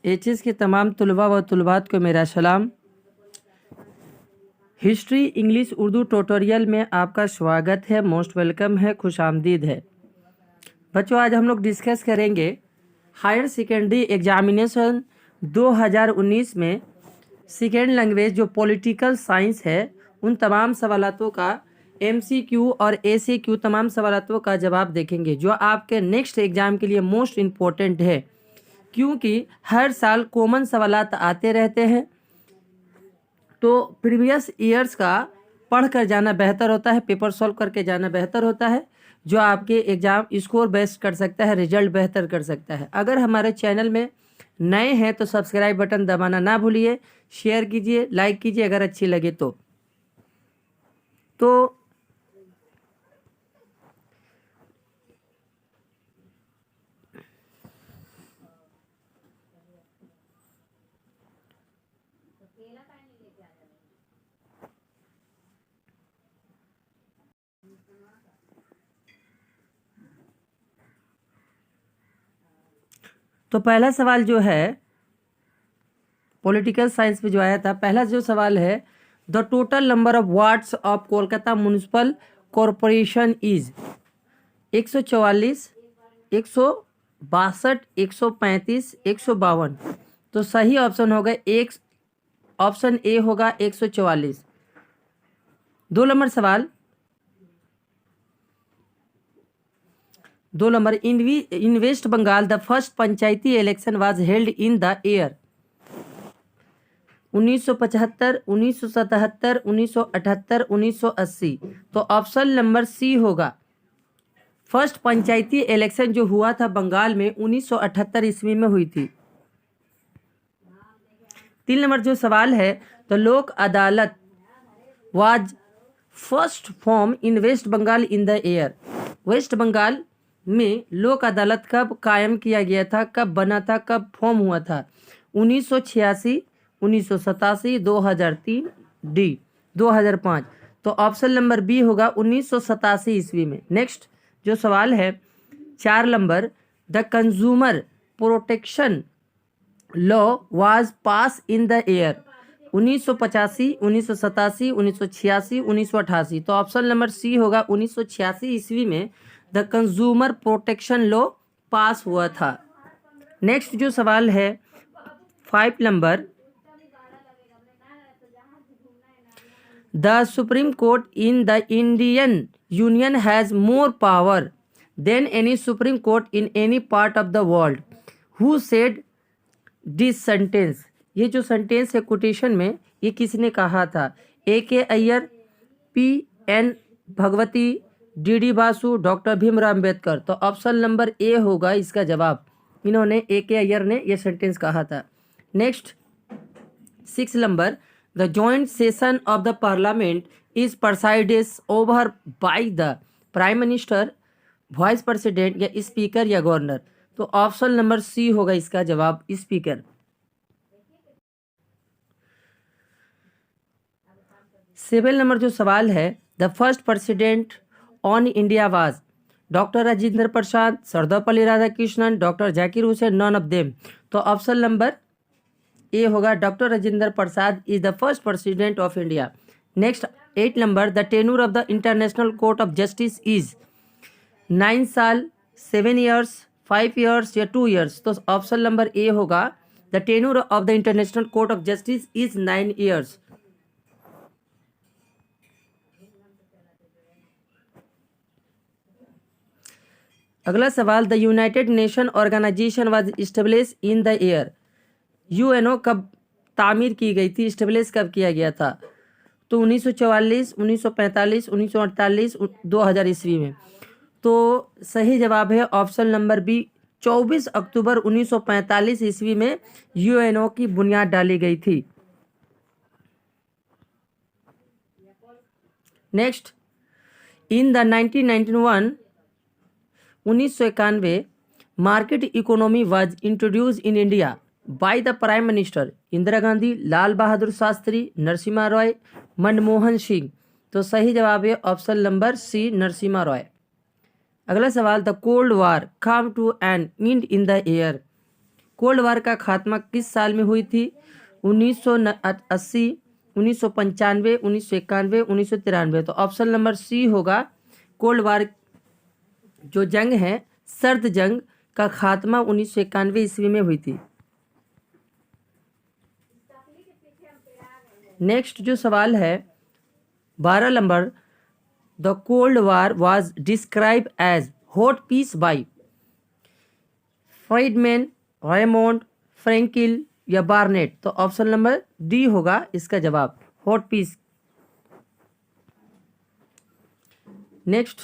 HS के तमाम तुलबा व तुलबात को मेरा सलाम। हिस्ट्री इंग्लिश उर्दू ट्यूटोरियल में आपका स्वागत है, मोस्ट वेलकम है, खुश आमदीद है। बच्चों, आज हम लोग डिस्कस करेंगे हायर सेकेंडरी एग्जामिनेशन 2019 में सेकेंड लैंग्वेज जो पॉलिटिकल साइंस है उन तमाम सवालों का एमसीक्यू और एसीक्यू तमाम सवालों का जवाब देखेंगे जो आपके नेक्स्ट एग्जाम के लिए मोस्ट इम्पोर्टेंट है, क्योंकि हर साल कॉमन सवालात आते रहते हैं। तो प्रीवियस ईयर्स का पढ़ कर जाना बेहतर होता है, पेपर सॉल्व करके जाना बेहतर होता है, जो आपके एग्ज़ाम स्कोर बेस्ट कर सकता है, रिजल्ट बेहतर कर सकता है। अगर हमारे चैनल में नए हैं तो सब्सक्राइब बटन दबाना ना भूलिए, शेयर कीजिए, लाइक कीजिए अगर अच्छी लगे तो पहला सवाल जो है पॉलिटिकल साइंस में जो आया था, पहला जो सवाल है, the total number of wards of Kolkata municipal corporation is 144, 162, 135, 152। तो सही ऑप्शन होगा एक, ऑप्शन ए होगा 144। 2 नंबर सवाल, 2 number, in West Bengal the first panchayati election was held in the year 1975, 1977, 1978, 1980। तो ऑप्शन नंबर सी होगा। फर्स्ट पंचायती इलेक्शन जो हुआ था बंगाल में 1978 ईस्वी में हुई थी। 3 नंबर जो सवाल है, तो Lok Adalat was first form in West Bengal in the year. West Bengal में लोक अदालत कब कायम किया गया था, कब बना था, कब फॉर्म हुआ था? 1986, 1987, 2003, डी 2005। तो ऑप्शन नंबर बी होगा 1987 ईस्वी में। नेक्स्ट जो सवाल है 4 number, the consumer protection law was pass in the year 1985, 1987, 1986, 1988। तो ऑप्शन नंबर सी होगा 1986 ईस्वी में the consumer protection law pass हुआ था। नेक्स्ट जो सवाल है 5 number, the supreme court in the Indian union has more power than any supreme court in any part of the world, who said this sentence. ये जो sentence है quotation में, ये किसने कहा था? A.K. Iyer, P.N. Bhagwati, D.D. Basu, doctor Bhimrao Ambedkar. तो option number A होगा इसका जवाब। इन्होंने A.K. अय्यर ने ये सेंटेंस कहा था। Next 6 number, the joint session of the parliament is presided over by the prime minister, vice president या स्पीकर या गवर्नर। तो ऑप्शन नंबर सी होगा इसका जवाब, स्पीकर। 7 नंबर जो सवाल है, the first president on India was doctor Rajendra Prasad, Sarvepalli Radhakrishnan, doctor Zakir Hussain, none of them. तो ऑप्शन नंबर ए होगा, doctor Rajendra Prasad is the first president of India. Next 8 number, the tenure of the international court of justice is 9 साल, 7 years, 5 years या 2 years. तो option number A होगा, the tenure of the international court of justice is 9 years. अगला सवाल, the United Nation organisation was establish in the year. UNO कब तामीर की गई थी, इस्टेब्लिश कब किया गया था? तो 1944, 1945, 1948, 2000 ईस्वी में। तो सही जवाब है ऑप्शन नंबर बी, 24 अक्टूबर 1945 ईस्वी में यूएनओ की बुनियाद डाली गई थी। Next, in the 1991 market economy was introduce in India by the prime minister Indira Gandhi, Lal Bahadur Shastri, Narasimha Roy, Manmohan Singh. तो सही जवाब है option number C, Narasimha Roy. अगला सवाल, the cold war come to an end in the year cold war का खात्मा किस साल में हुई थी? 1980, 1995, 1991, 1993। तो ऑप्शन नंबर सी होगा। कोल्ड वार जो जंग है, सर्द जंग का खात्मा 1991 ईस्वी में हुई थी। नेक्स्ट जो सवाल है 12 नंबर, the cold war was describe as hot peace by Friedman, Raymond, Frankel या बार्नेट। तो ऑप्शन नंबर डी होगा इसका जवाब, हॉट पीस। नेक्स्ट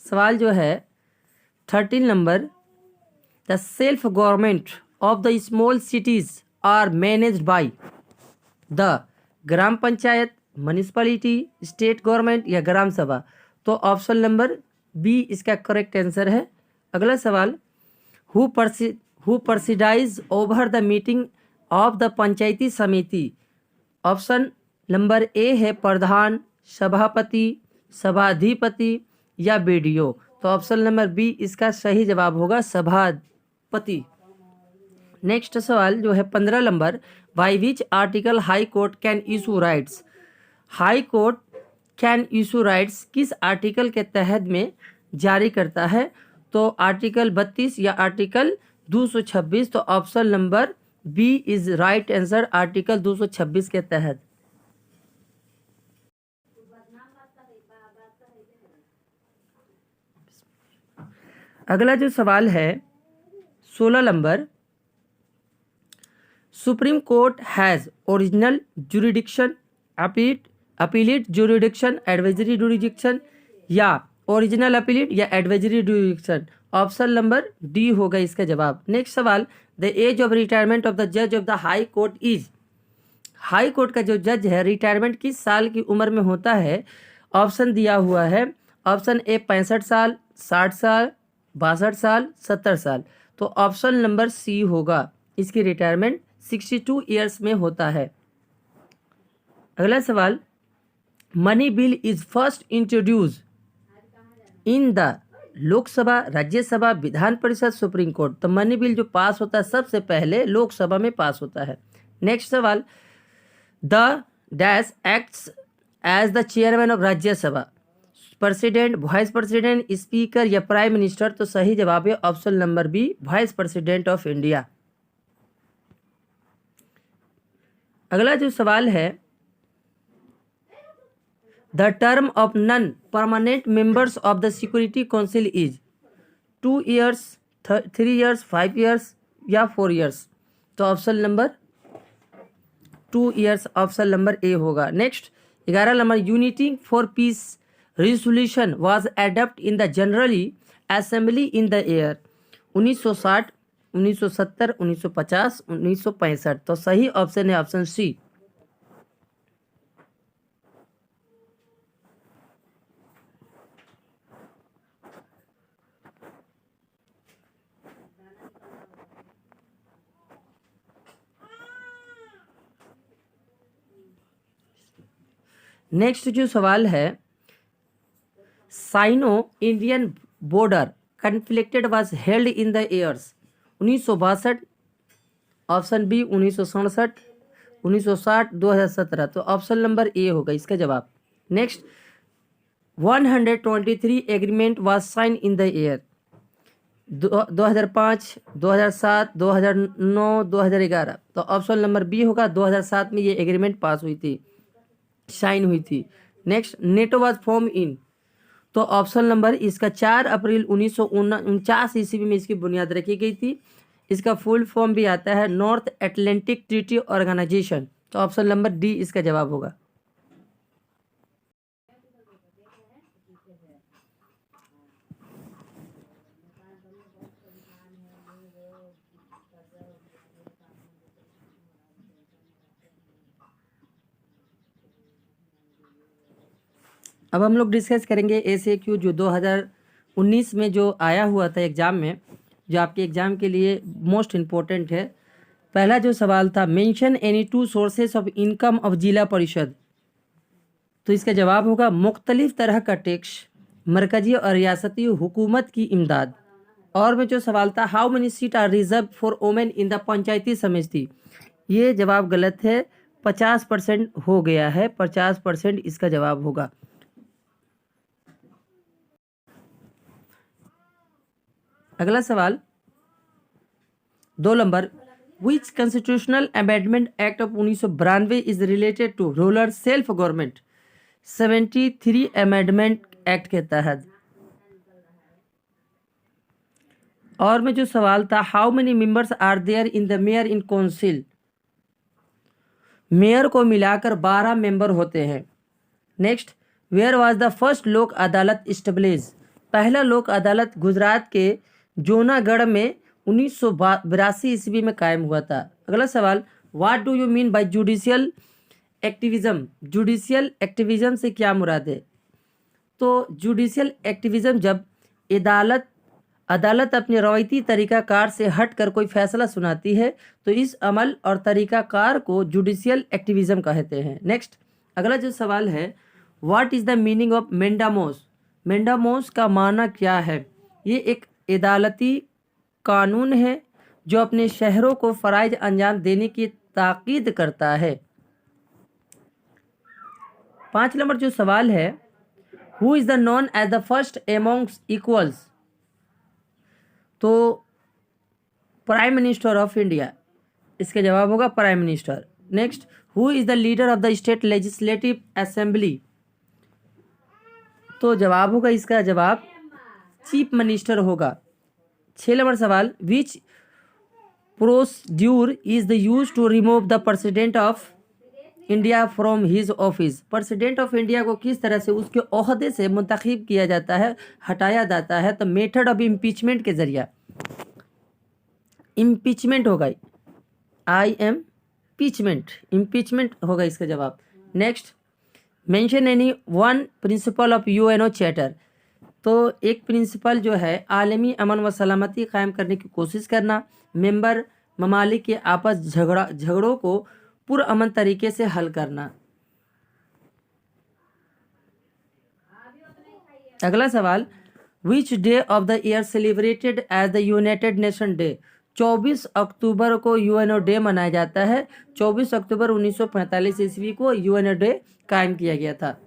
सवाल जो है 13 नंबर, the self government of the small cities are managed by the Gram Panchayat, municipality, state government या ग्राम सभा। तो ऑप्शन नंबर बी इसका करेक्ट आंसर है। अगला सवाल, who presides over the meeting of the Panchayati Samiti. Option number ए है प्रधान, सभापति, सभाधिपति या बीडीओ। तो ऑप्शन नंबर बी इसका सही जवाब होगा, सभापति। नेक्स्ट सवाल जो है 15 number, by which article high court can issue rights. High court can issue rights किस आर्टिकल के तहत में जारी करता है? तो आर्टिकल 32 या आर्टिकल 226। तो option number B is right answer, article 226 के तहत। अगला जो सवाल है 16 नंबर, supreme court has original jurisdiction, appellate jurisdiction, advisory jurisdiction या ओरिजिनल अपीलेट या advisory jurisdiction. Option number D होगा इसका जवाब। नेक्स्ट सवाल, the age of retirement of the जज of the high court is. High court का जो जज है रिटायरमेंट किस साल की उम्र में होता है? ऑप्शन दिया हुआ है, ऑप्शन ए 65 साल, 60 साल, 62 साल, 70 साल। तो ऑप्शन नंबर सी होगा, इसकी रिटायरमेंट 62 ईयर्स में होता है। अगला सवाल, money bill is first introduce in the Lok Sabha, Rajya Sabha, Vidhan Parishad, supreme court. तो मनी बिल जो पास होता है सबसे पहले लोकसभा में पास होता है। नेक्स्ट सवाल, the dash acts as the chairman of Rajya Sabha, president, vice president, speaker या प्राइम मिनिस्टर। तो सही जवाब है option number B, vice president of India. अगला जो सवाल है, the term of non permanent members of the security council is 2 years, 3 years, 5 years या 4 ईयर्स। तो option number 2 years, option number A होगा। Next 11 number, unity for peace resolution was adopted in the generally assembly in the year 1960, 1970, 1950, 1965। तो सही option है option C. Next जो सवाल है, Sino Indian border conflicted was held in the years 1962, option B 1967, 1960, 2017। तो option number A होगा इसका जवाब। Next 123 agreement was sign in the year 2005, 2007, 2009, 2011। तो ऑप्शन नंबर बी होगा, 2007 में ये एग्रीमेंट पास हुई थी, साइन हुई थी। Next, NATO was form in. तो ऑप्शन नंबर इसका 4 अप्रैल 1949 ईस्वी में इसकी बुनियाद रखी गई थी। इसका फुल फॉर्म भी आता है नॉर्थ एटलांटिक ट्रीटी ऑर्गेनाइजेशन। तो ऑप्शन नंबर डी इसका जवाब होगा। अब हम लोग डिस्कस करेंगे एसएक्यू जो 2019 में जो आया हुआ था एग्ज़ाम में, जो आपके एग्ज़ाम के लिए मोस्ट इम्पोर्टेंट है। पहला जो सवाल था, mention any 2 sources of income of जिला परिषद। तो इसका जवाब होगा मुख्तलिफ तरह का टैक्स, मरकजी और रियासती हुकूमत की इमदाद। और में जो सवाल था, how many seat are reserve for women in the Panchayati Samiti, ये जवाब गलत है, 50% हो गया है, 50% इसका जवाब होगा। अगला सवाल 2 number, which constitutional amendment act of 1992 is related to rural self government 73 amendment act के तहत। और में जो सवाल था, how many members are there in the mayor in council, mayor को मिलाकर 12 मेंबर होते हैं। Next, where was the first Lok Adalat establish, पहला लोक अदालत गुजरात के जूनागढ़ में 1982 ईस्वी में कायम हुआ था। अगला सवाल, what do you mean by judicial activism, judicial activism से क्या मुराद है? तो जुडिशियल एक्टिविज्म जब अदालत अपने रवायती तरीकाकार से हटकर कोई फैसला सुनाती है तो इस अमल और तरीकाकार को जुडिशियल एक्टिविज्म कहते हैं। नेक्स्ट, अगला जो सवाल है, what is the meaning of mandamus, mandamus का माना क्या है? ये एक अदालती कानून है जो अपने शहरों को फ़राइज अंजाम देने की ताकीद करता है। 5 नंबर जो सवाल है, who is the known as the first amongst equals, तो प्राइम मिनिस्टर ऑफ इंडिया, इसका जवाब होगा prime minister. Next, who is the leader of the state legislative assembly, तो जवाब होगा इसका जवाब चीफ मिनिस्टर होगा। 6 नंबर सवाल, which procedure is the use to remove the president of India from his office, president of India को किस तरह से उसके ओहदे से मुंतखब किया जाता है, हटाया जाता है? तो मेथड ऑफ इम्पीचमेंट के जरिया, इम्पीचमेंट होगा, इम्पीचमेंट होगा इसका जवाब। Next, mention any one principle of UNO charter, तो एक प्रिंसिपल जो है आलमी अमन व सलामती कायम करने की कोशिश करना, मेंबर ममालिक के आपस झगड़ों को पुरअमन तरीके से हल करना। अगला सवाल, which day of the year celebrated as the United Nation day, 24 October को यूएनओ डे मनाया जाता है। 24 अक्टूबर 1945 ईस्वी को यूएनओ डे कायम किया गया था।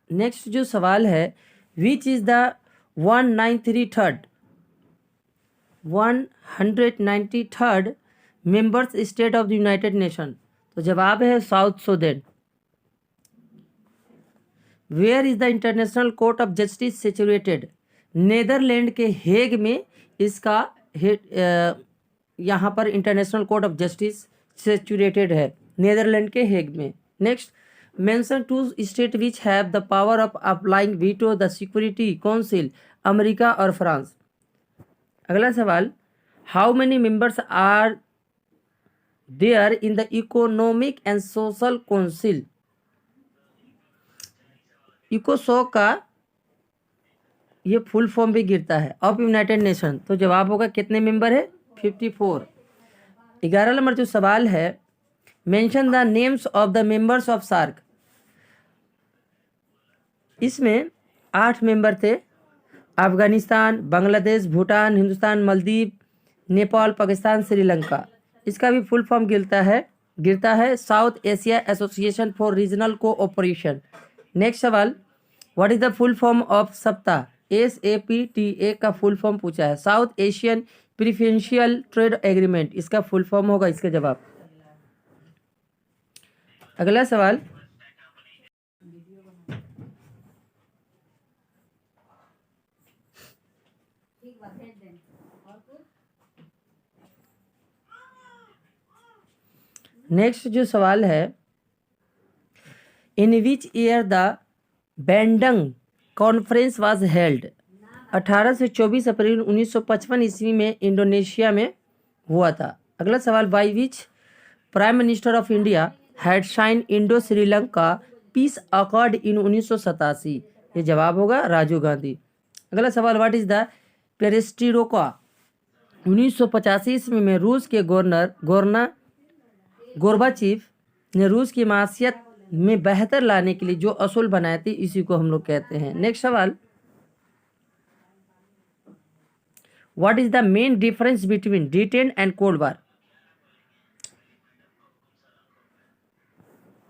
नेक्स्ट जो सवाल है, which is the 193rd members state of the United Nation, तो जवाब है South Sudan. Where is the international court of justice situated, Netherland के हेग में इसका यहाँ पर international court of justice situated है, नेदरलैंड के हेग में। Next, mention 2 state which have the power of applying veto the security council, America और France. अगला सवाल, how many members are there in the economic and social council, इकोसोक का ये full form भी गिरता है, ऑफ यूनाइटेड नेशन, तो जवाब होगा कितने मेंबर है? 54। 11 नंबर जो सवाल है, mention the names of the members of SAARC, इसमें 8 मेंबर थे, अफगानिस्तान, बांग्लादेश, भूटान, हिंदुस्तान, मालदीव, नेपाल, पाकिस्तान, श्रीलंका। इसका भी फुल फॉर्म गिरता है South Asia association for regional cooperation. Next सवाल, what is the full form of SAPTA, SAPTA का फुल फॉर्म पूछा है, South Asian preferential trade agreement, इसका फुल फॉर्म होगा इसका जवाब। अगला सवाल, नेक्स्ट जो सवाल है, in which year the Bandung conference was held, 18 से 24 अप्रैल 1955 ईस्वी में इंडोनेशिया में हुआ था। अगला सवाल, by which prime minister of India had sign Indo Sri Lanka peace accord in 1987, ये जवाब होगा राजीव गांधी। अगला सवाल, व्हाट इज द पेरेस्ट्रोका, 1985 ईस्वी में रूस के गवर्नर गोर्बाचेव ने रूस की मासियत में बेहतर लाने के लिए जो असूल बनाए थे, इसी को हम लोग कहते हैं। नेक्स्ट सवाल, what is the main difference between detain and cold war?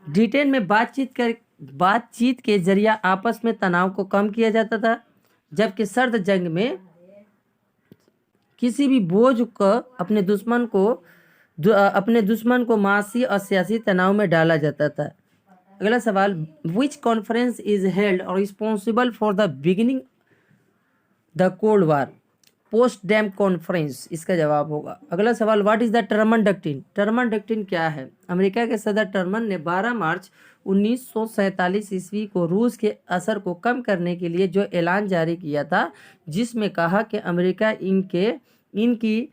Detain में बातचीत के जरिए आपस में तनाव को कम किया जाता था, जबकि सर्द जंग में किसी भी बोझ को अपने दुश्मन को मासी और सियासी तनाव में डाला जाता था। अगला सवाल, विच कॉन्फ्रेंस इज हेल्ड और responsible for the beginning the cold war? Potsdam conference इसका जवाब होगा। अगला सवाल, what is the Truman doctrine? Truman doctrine क्या है? अमेरिका के सदर टर्मन ने 12 मार्च 1947 ईस्वी को रूस के असर को कम करने के लिए जो ऐलान जारी किया था, जिसमें कहा कि अमेरिका इनकी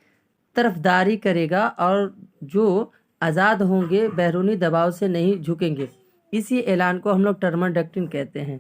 तरफदारी करेगा और जो आज़ाद होंगे बैरूनी दबाव से नहीं झुकेंगे। इसी ऐलान को हम लोग टर्मन डक्ट्रिन कहते हैं।